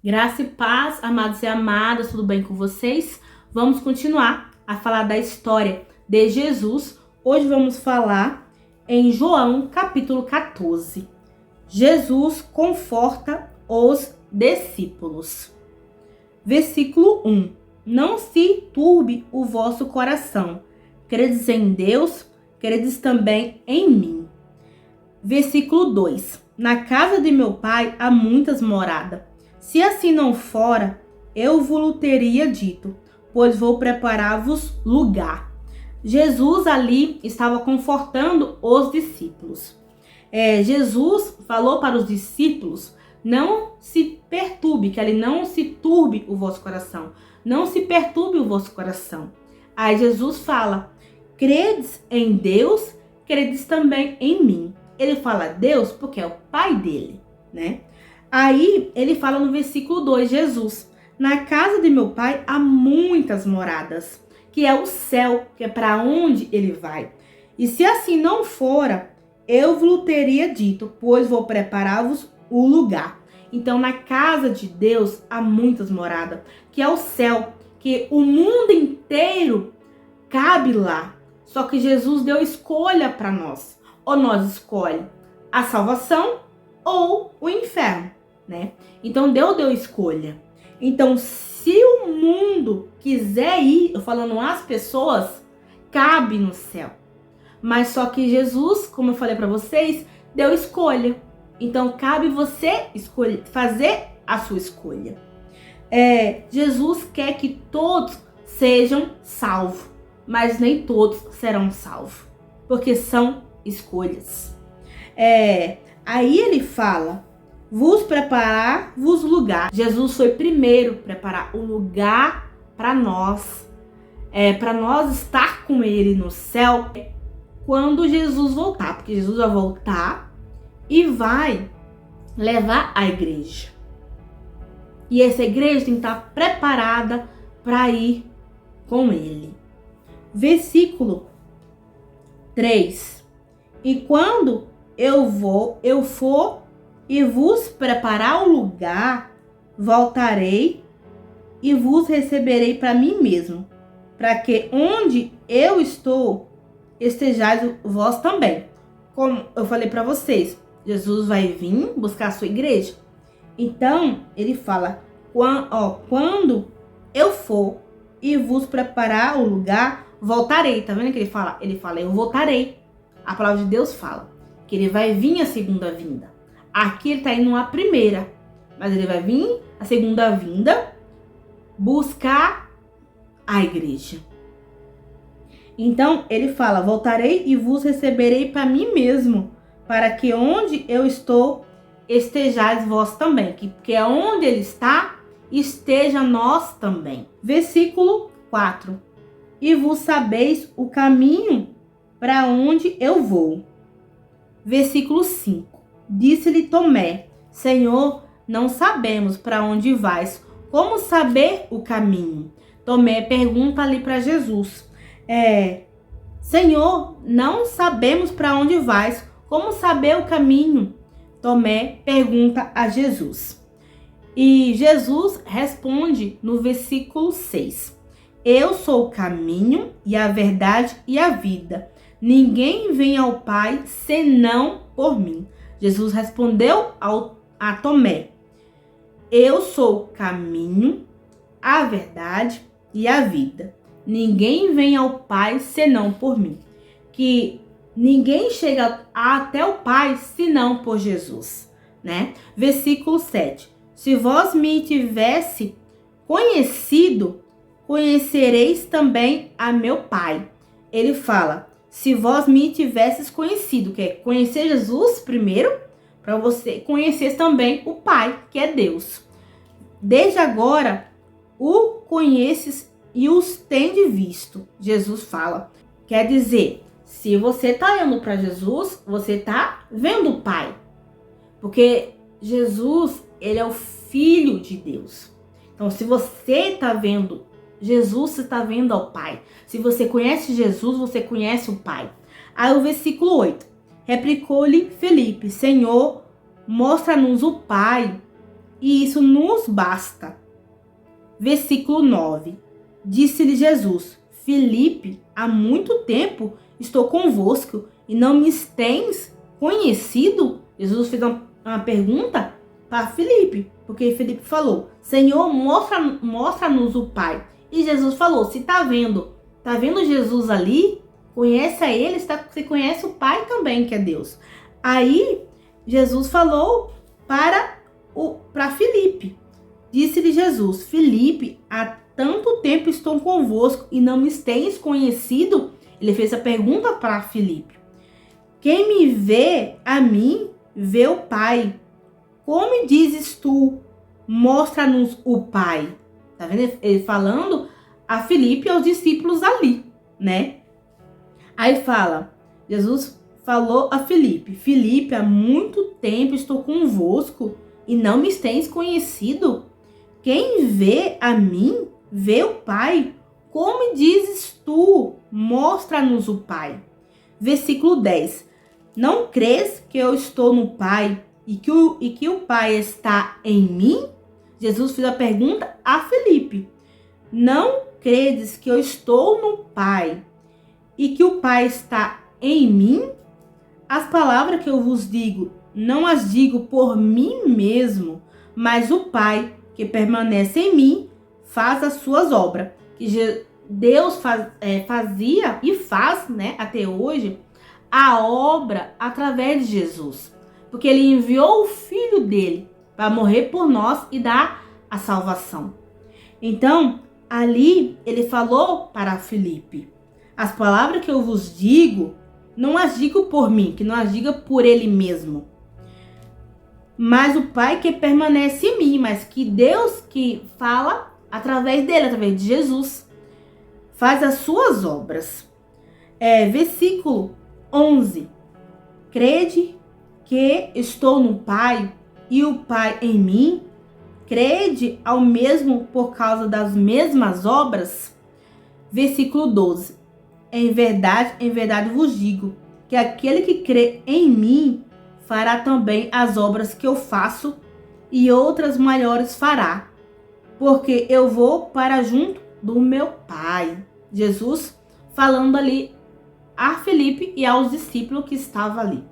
Graça e paz, amados e amadas, tudo bem com vocês? Vamos continuar a falar da história de Jesus. Hoje vamos falar em João capítulo 14. Jesus conforta os discípulos. Versículo 1. Não se turbe o vosso coração. Credes em Deus, credes também em mim. Versículo 2. Na casa de meu pai há muitas moradas. Se assim não fora, eu vos teria dito, pois vou preparar-vos lugar. Jesus ali estava confortando os discípulos. Jesus falou para os discípulos, não se perturbe, que ali não se turbe o vosso coração. Não se perturbe o vosso coração. Aí Jesus fala, credes em Deus, credes também em mim. Ele fala Deus porque é o pai dele, né? Aí ele fala no versículo 2, Jesus, na casa de meu pai há muitas moradas, que é o céu, que é para onde ele vai. E se assim não fora, eu vos teria dito, pois vou preparar-vos o lugar. Então na casa de Deus há muitas moradas, que é o céu, que o mundo inteiro cabe lá. Só que Jesus deu escolha para nós. Ou nós escolhe a salvação ou o inferno, né? Então Deus deu escolha. Então se o mundo quiser ir, eu falando as pessoas, cabe no céu. Mas só que Jesus, como eu falei para vocês, deu escolha. Então cabe você escolher, fazer a sua escolha. Jesus quer que todos sejam salvos, mas nem todos serão salvos, porque são escolhas. Aí ele fala, vos preparar-vos lugar. Jesus foi primeiro preparar o lugar para nós estar com ele no céu quando Jesus voltar, porque Jesus vai voltar e vai levar a igreja. E essa igreja tem que estar preparada para ir com ele. Versículo 3. E quando eu for e vos preparar o lugar, voltarei e vos receberei para mim mesmo, para que onde eu estou, estejais vós também. Como eu falei para vocês, Jesus vai vir buscar a sua igreja. Então, ele fala, quando eu for e vos preparar o lugar, voltarei. Tá vendo que ele fala? Ele fala, eu voltarei. A palavra de Deus fala que ele vai vir a segunda vinda. Aqui ele está indo a primeira, mas ele vai vir a segunda vinda buscar a igreja. Então ele fala, voltarei e vos receberei para mim mesmo, para que onde eu estou, estejais vós também. Que é onde ele está, esteja nós também. Versículo 4. E vos sabeis o caminho para onde eu vou. Versículo 5. Disse-lhe Tomé, Senhor, não sabemos para onde vais, como saber o caminho? Tomé pergunta ali para Jesus, Senhor, não sabemos para onde vais, como saber o caminho? Tomé pergunta a Jesus. E Jesus responde no versículo 6. Eu sou o caminho e a verdade e a vida. Ninguém vem ao Pai senão por mim. Jesus respondeu a Tomé. Eu sou o caminho, a verdade e a vida. Ninguém vem ao Pai senão por mim. Que ninguém chega até o Pai senão por Jesus, né? Versículo 7. Se vós me tivesse conhecido, conhecereis também a meu Pai. Ele fala, se vós me tivesses conhecido, que é conhecer Jesus primeiro, para você conhecer também o Pai, que é Deus. Desde agora, o conheces e os tendes visto, Jesus fala. Quer dizer, se você está olhando para Jesus, você está vendo o Pai. Porque Jesus, ele é o Filho de Deus. Então, se você está vendo Jesus, você está vendo ao Pai. Se você conhece Jesus, você conhece o Pai. Aí o versículo 8. Replicou-lhe Felipe, Senhor, mostra-nos o Pai, e isso nos basta. Versículo 9. Disse-lhe Jesus: Filipe, há muito tempo estou convosco e não me tens conhecido? Jesus fez uma pergunta para Filipe, porque Filipe falou: Senhor, mostra-nos o Pai. E Jesus falou: se tá vendo Jesus ali, conhece a ele, você conhece o Pai também, que é Deus. Aí Jesus falou para Filipe. Disse-lhe Jesus: Filipe, há tanto tempo estou convosco e não me tens conhecido? Ele fez a pergunta para Filipe. Quem me vê a mim, vê o Pai. Como dizes tu, mostra-nos o Pai? Tá vendo? Ele falando a Filipe e aos discípulos ali, né? Aí Jesus falou a Filipe: Filipe, há muito tempo estou convosco e não me tens conhecido? Quem vê a mim, vê o Pai. Como dizes tu, mostra-nos o Pai? Versículo 10. Não crês que eu estou no Pai e que o Pai está em mim? Jesus fez a pergunta a Filipe. Não credes que eu estou no Pai e que o Pai está em mim? As palavras que eu vos digo, não as digo por mim mesmo, mas o Pai que permanece em mim faz as suas obras. Que Deus fazia e faz, né, até hoje, a obra através de Jesus. Porque ele enviou o Filho dele para morrer por nós e dar a salvação. Então, ali ele falou para Filipe: as palavras que eu vos digo, não as digo por mim, que não as diga por ele mesmo, mas o Pai que permanece em mim, mas que Deus que fala através dele, através de Jesus, faz as suas obras. Versículo 11. Crede que estou no Pai e o Pai em mim? Crede ao mesmo por causa das mesmas obras? Versículo 12. Em verdade vos digo, que aquele que crê em mim fará também as obras que eu faço, e outras maiores fará, porque eu vou para junto do meu Pai. Jesus falando ali a Filipe e aos discípulos que estavam ali.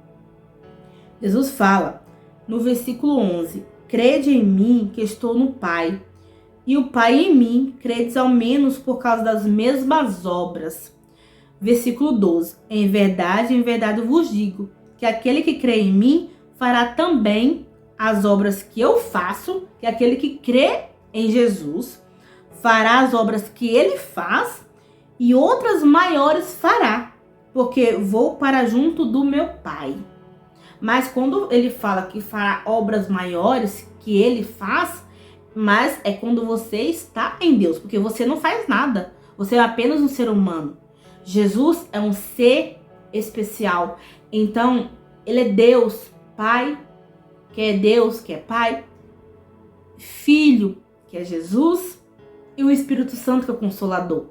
Jesus fala no versículo 11: crede em mim que estou no Pai, e o Pai em mim, credes ao menos por causa das mesmas obras. Versículo 12: em verdade vos digo, que aquele que crê em mim fará também as obras que eu faço, que aquele que crê em Jesus fará as obras que ele faz, e outras maiores fará, porque vou para junto do meu Pai. Mas quando ele fala que fará obras maiores que ele faz, mas é quando você está em Deus, porque você não faz nada, você é apenas um ser humano. Jesus é um ser especial, então ele é Deus, Pai, que é Deus, que é Pai, Filho, que é Jesus, e o Espírito Santo, que é o Consolador.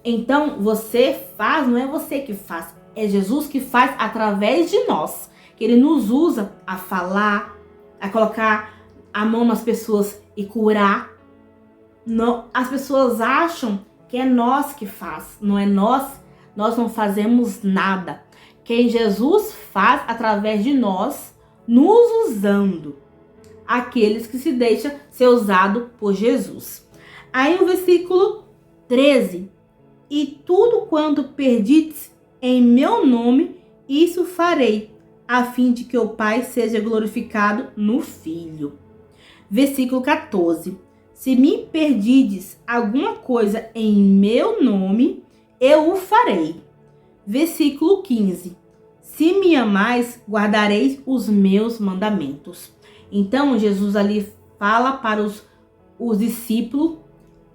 Então você faz, não é você que faz, é Jesus que faz através de nós, que ele nos usa a falar, a colocar a mão nas pessoas e curar. Não, as pessoas acham que é nós que faz, não é nós não fazemos nada. Quem Jesus faz através de nós, nos usando, aqueles que se deixam ser usado por Jesus. Aí o versículo 13: e tudo quanto perdides em meu nome, isso farei, a fim de que o Pai seja glorificado no Filho. Versículo 14: se me perdides alguma coisa em meu nome, eu o farei. Versículo 15: se me amais, guardareis os meus mandamentos. Então, Jesus ali fala para os discípulos,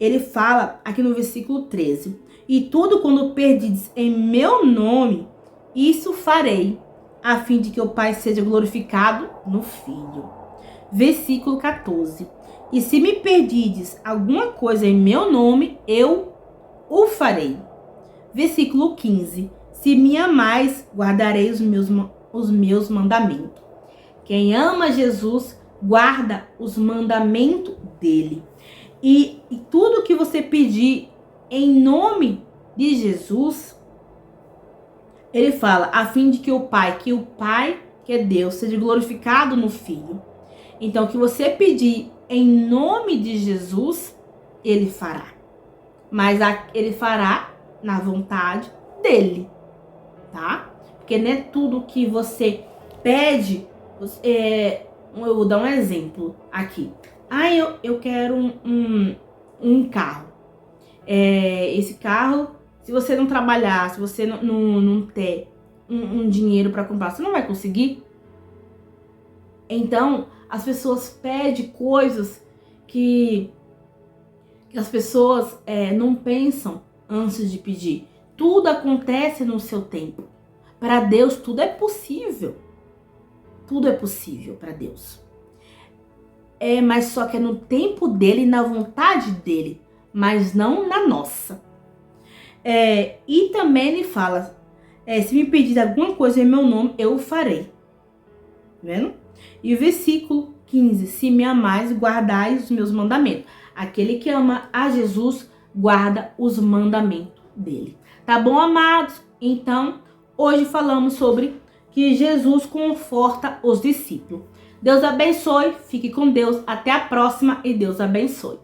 ele fala aqui no versículo 13: e tudo quando perdides em meu nome, isso farei, a fim de que o Pai seja glorificado no Filho. Versículo 14: e se me perdides alguma coisa em meu nome, eu o farei. Versículo 15: se me amais, guardarei os meus mandamentos. Quem ama Jesus guarda os mandamentos dele. E tudo que você pedir em nome de Jesus, ele fala, a fim de que o Pai, que é Deus, seja glorificado no Filho. Então, o que você pedir em nome de Jesus, ele fará. Mas ele fará na vontade dele, tá? Porque não é tudo que você pede. Eu vou dar um exemplo aqui. Eu quero um carro. Esse carro, se você não trabalhar, se você não ter um dinheiro para comprar, você não vai conseguir. Então, as pessoas pedem coisas que as pessoas não pensam antes de pedir. Tudo acontece no seu tempo. Para Deus, tudo é possível. Tudo é possível para Deus. Mas só que é no tempo dele, na vontade dele, mas não na nossa. E também ele fala, se me pedir alguma coisa em meu nome, eu o farei. Tá vendo? E o versículo 15, se me amais, guardais os meus mandamentos. Aquele que ama a Jesus, guarda os mandamentos dele. Tá bom, amados? Então, hoje falamos sobre que Jesus conforta os discípulos. Deus abençoe, fique com Deus, até a próxima e Deus abençoe.